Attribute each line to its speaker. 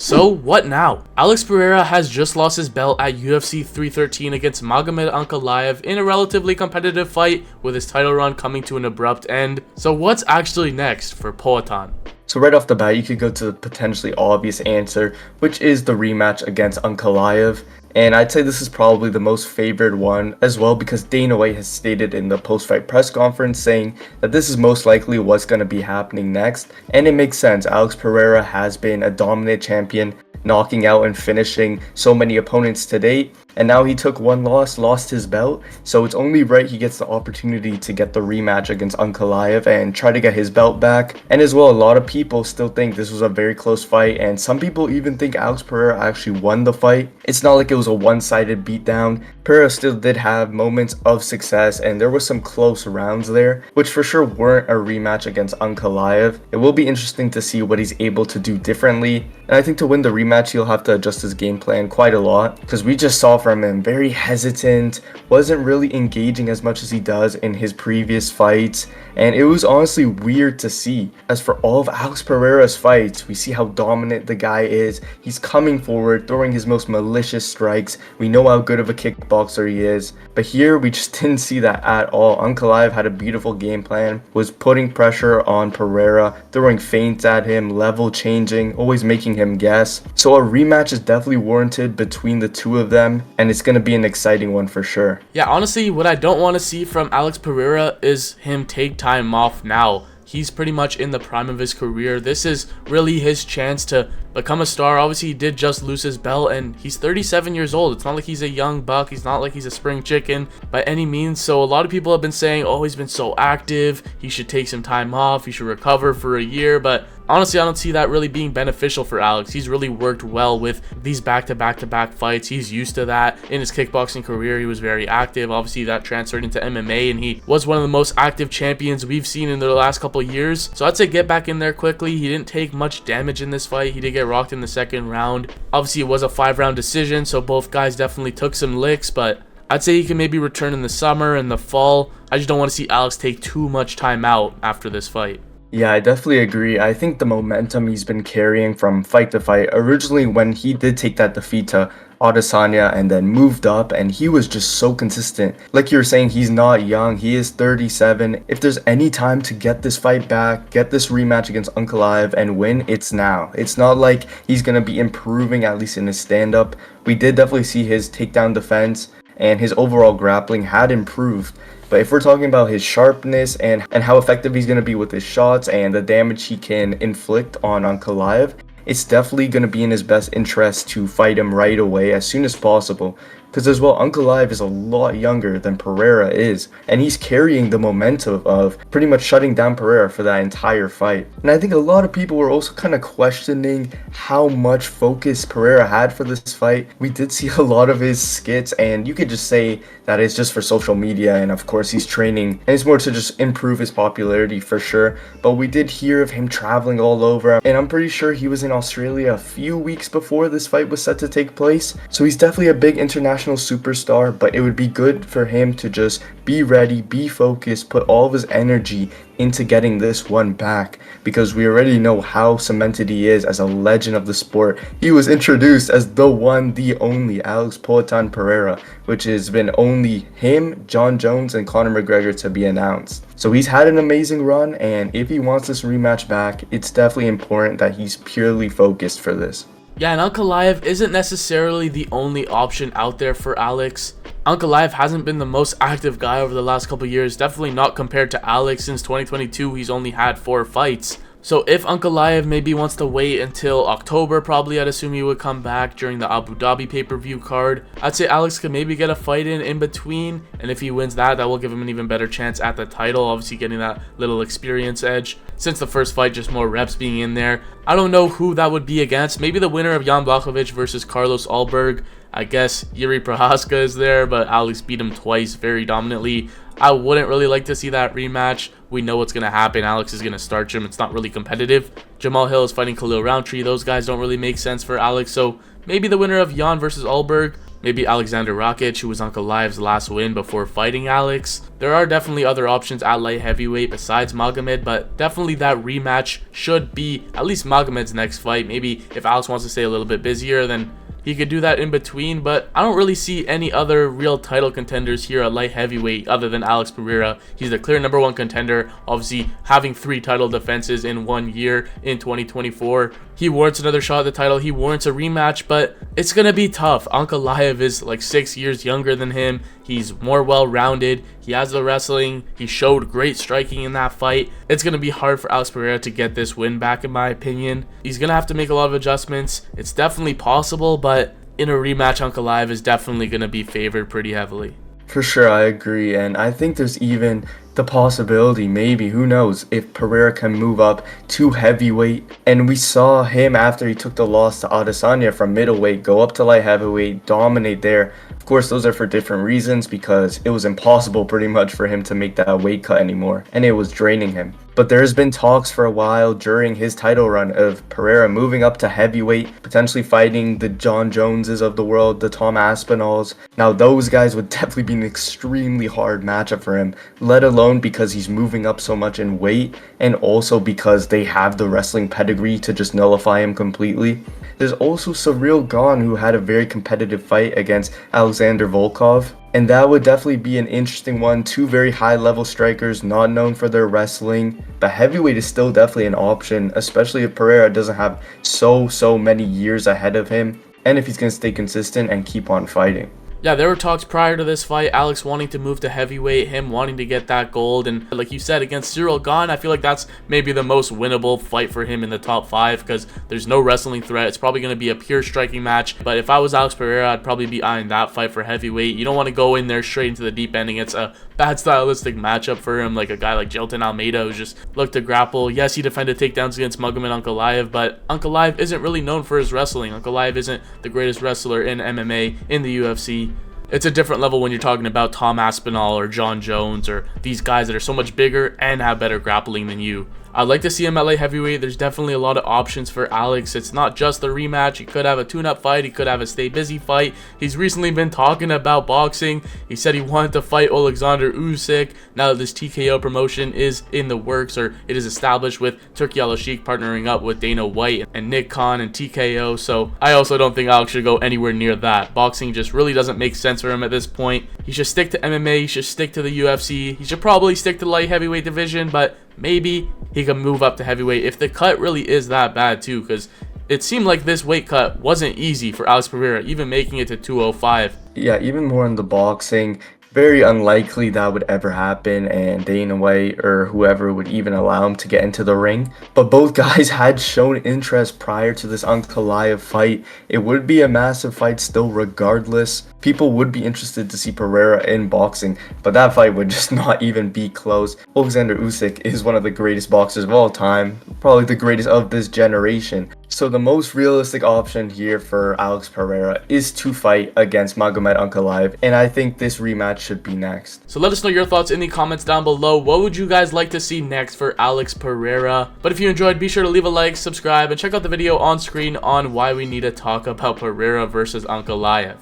Speaker 1: So what now? Alex Pereira has just lost his belt at UFC 313 against Magomed Ankalaev in a relatively competitive fight, with his title run coming to an abrupt end. So what's actually next for Poatan?
Speaker 2: So right off the bat, you could go to the potentially obvious answer, which is the rematch against Ankalaev. And I'd say this is probably the most favored one as well, because Dana White has stated in the post-fight press conference saying that this is most likely what's going to be happening next. And it makes sense. Alex Pereira has been a dominant champion, knocking out and finishing so many opponents to date. And now he took one loss, lost his belt, so it's only right he gets the opportunity to get the rematch against Ankalaev and try to get his belt back. And as well, a lot of people still think this was a very close fight, and some people even think Alex Pereira actually won the fight. It's not like it was a one-sided beatdown. Pereira still did have moments of success, and there was some close rounds there, which for sure weren't a rematch against Ankalaev. It will be interesting to see what he's able to do differently, and I think to win the rematch, he'll have to adjust his game plan quite a lot, because we just saw from him very hesitant, wasn't really engaging as much as he does in his previous fights, and it was honestly weird to see. As for all of Alex Pereira's fights, we see how dominant the guy is. He's coming forward, throwing his most malicious strikes. We know how good of a kickboxer he is, but here we just didn't see that at all. Ankalaev had a beautiful game plan, was putting pressure on Pereira, throwing feints at him, level changing, always making him guess. So a rematch is definitely warranted between the two of them, and it's going to be an exciting one for sure.
Speaker 1: Yeah, honestly, what I don't want to see from Alex Pereira is him take time off now. He's pretty much in the prime of his career. This is really his chance to become a star. Obviously, he did just lose his belt, and he's 37 years old. It's not like he's a young buck. He's not like he's a spring chicken by any means. So a lot of people have been saying, oh, he's been so active, he should take some time off, he should recover for a year. But honestly, I don't see that really being beneficial for Alex. He's really worked well with these back-to-back fights. He's used to that. In his kickboxing career, he was very active. Obviously, that transferred into MMA, and he was one of the most active champions we've seen in the last couple of years. So I'd say get back in there quickly. He didn't take much damage in this fight. He did get rocked in the second round. Obviously, it was a 5-round decision, so both guys definitely took some licks, but I'd say he can maybe return in the summer and the fall. I just don't want to see Alex take too much time out after this fight.
Speaker 2: Yeah, I definitely agree. I think the momentum he's been carrying from fight to fight, originally when he did take that defeat to Adesanya and then moved up, and he was just so consistent. Like you were saying, he's not young, he is 37. If there's any time to get this fight back, get this rematch against Ankalaev and win, it's now. It's not like he's going to be improving, at least in his stand-up. We did definitely see his takedown defense, and his overall grappling had improved. But if we're talking about his sharpness and how effective he's going to be with his shots and the damage he can inflict on Ankalaev, it's definitely going to be in his best interest to fight him right away as soon as possible. Because as well, Ankalaev is a lot younger than Pereira is, and he's carrying the momentum of pretty much shutting down Pereira for that entire fight. And I think a lot of people were also kind of questioning how much focus Pereira had for this fight. We did see a lot of his skits, and you could just say that it's just for social media, and of course he's training, and it's more to just improve his popularity for sure. But we did hear of him traveling all over, and I'm pretty sure he was in Australia a few weeks before this fight was set to take place. So he's definitely a big international superstar, but it would be good for him to just be ready, be focused, put all of his energy into getting this one back, because we already know how cemented he is as a legend of the sport. He was introduced as the one, the only Alex Poatan Pereira, which has been only him, John Jones, and Conor McGregor to be announced. So he's had an amazing run, and if he wants this rematch back, it's definitely important that he's purely focused for this.
Speaker 1: Yeah, and Ankalaev isn't necessarily the only option out there for Alex. Ankalaev hasn't been the most active guy over the last couple years, definitely not compared to Alex. Since 2022, he's only had 4 fights. So if Ankalaev maybe wants to wait until October, probably I'd assume he would come back during the Abu Dhabi pay-per-view card. I'd say Alex could maybe get a fight in between, and if he wins that will give him an even better chance at the title, obviously getting that little experience edge. Since the first fight, just more reps being in there. I don't know who that would be against. Maybe the winner of Jan Blachowicz versus Carlos Ulberg. I guess Yuri Prohaska is there, but Alex beat him twice very dominantly. I wouldn't really like to see that rematch. We know what's going to happen. Alex is going to starch him. It's not really competitive. Jamal Hill is fighting Khalil Roundtree. Those guys don't really make sense for Alex. So maybe the winner of Jan versus Ulberg. maybe Alexander Rakic, who was Ankalaev's last win before fighting Alex. There are definitely other options at light heavyweight besides Magomed, but definitely that rematch should be at least Magomed's next fight. Maybe if Alex wants to stay a little bit busier, then he could do that in between, but I don't really see any other real title contenders here at light heavyweight other than Alex Pereira. He's the clear #1 contender, obviously having 3 title defenses in 1 year in 2024. He warrants another shot at the title. He warrants a rematch, but it's going to be tough. Ankalaev is like 6 years younger than him. He's more well-rounded. He has the wrestling. He showed great striking in that fight. It's going to be hard for Alex Pereira to get this win back, in my opinion. He's going to have to make a lot of adjustments. It's definitely possible, but in a rematch, Ankalaev is definitely going to be favored pretty heavily.
Speaker 2: For sure, I agree, and I think there's even the possibility, maybe, who knows, if Pereira can move up to heavyweight. And we saw him after he took the loss to Adesanya from middleweight, go up to light heavyweight, dominate there. Of course, those are for different reasons, because it was impossible pretty much for him to make that weight cut anymore, and it was draining him. But there's been talks for a while during his title run of Pereira moving up to heavyweight, potentially fighting the John Joneses of the world, the Tom Aspinalls. Now, those guys would definitely be an extremely hard matchup for him, let alone because he's moving up so much in weight, and also because they have the wrestling pedigree to just nullify him completely. There's also Cyril Gane, who had a very competitive fight against Alexander Volkov, and that would definitely be an interesting one. 2 very high-level strikers, not known for their wrestling, but heavyweight is still definitely an option, especially if Pereira doesn't have so many years ahead of him, and if he's going to stay consistent and keep on fighting.
Speaker 1: Yeah, there were talks prior to this fight, Alex wanting to move to heavyweight, him wanting to get that gold, and like you said, against Cyril Gane, I feel like that's maybe the most winnable fight for him in the top 5, because there's no wrestling threat. It's probably going to be a pure striking match, but if I was Alex Pereira, I'd probably be eyeing that fight for heavyweight. You don't want to go in there straight into the deep end, and it's a bad stylistic matchup for him, like a guy like Jailton Almeida, who just looked to grapple. Yes, he defended takedowns against Magomed Ankalaev, but Ankalaev isn't really known for his wrestling. Ankalaev isn't the greatest wrestler in MMA, in the UFC. It's a different level when you're talking about Tom Aspinall or John Jones or these guys that are so much bigger and have better grappling than you. I'd like to see him at light heavyweight. There's definitely a lot of options for Alex. It's not just the rematch. He could have a tune-up fight. He could have a stay busy fight. He's recently been talking about boxing. He said he wanted to fight Alexander Usyk. Now that this TKO promotion is in the works, or it is established, with Turki Al-Sheikh partnering up with Dana White and Nick Khan and TKO. So I also don't think Alex should go anywhere near that. Boxing just really doesn't make sense for him at this point. He should stick to MMA. He should stick to the UFC. He should probably stick to the light heavyweight division, but maybe he can move up to heavyweight if the cut really is that bad too, because it seemed like this weight cut wasn't easy for Alex Pereira, even making it to 205.
Speaker 2: Yeah, even more in the boxing, very unlikely that would ever happen, and Dana White or whoever would even allow him to get into the ring. But both guys had shown interest prior to this Ankalaev fight. It would be a massive fight still regardless. People would be interested to see Pereira in boxing, but that fight would just not even be close. Alexander Usyk is one of the greatest boxers of all time, probably the greatest of this generation. So the most realistic option here for Alex Pereira is to fight against Magomed Ankalaev, and I think this rematch should be next.
Speaker 1: So let us know your thoughts in the comments down below. What would you guys like to see next for Alex Pereira? But if you enjoyed, be sure to leave a like, subscribe, and check out the video on screen on why we need to talk about Pereira versus Ankalaev.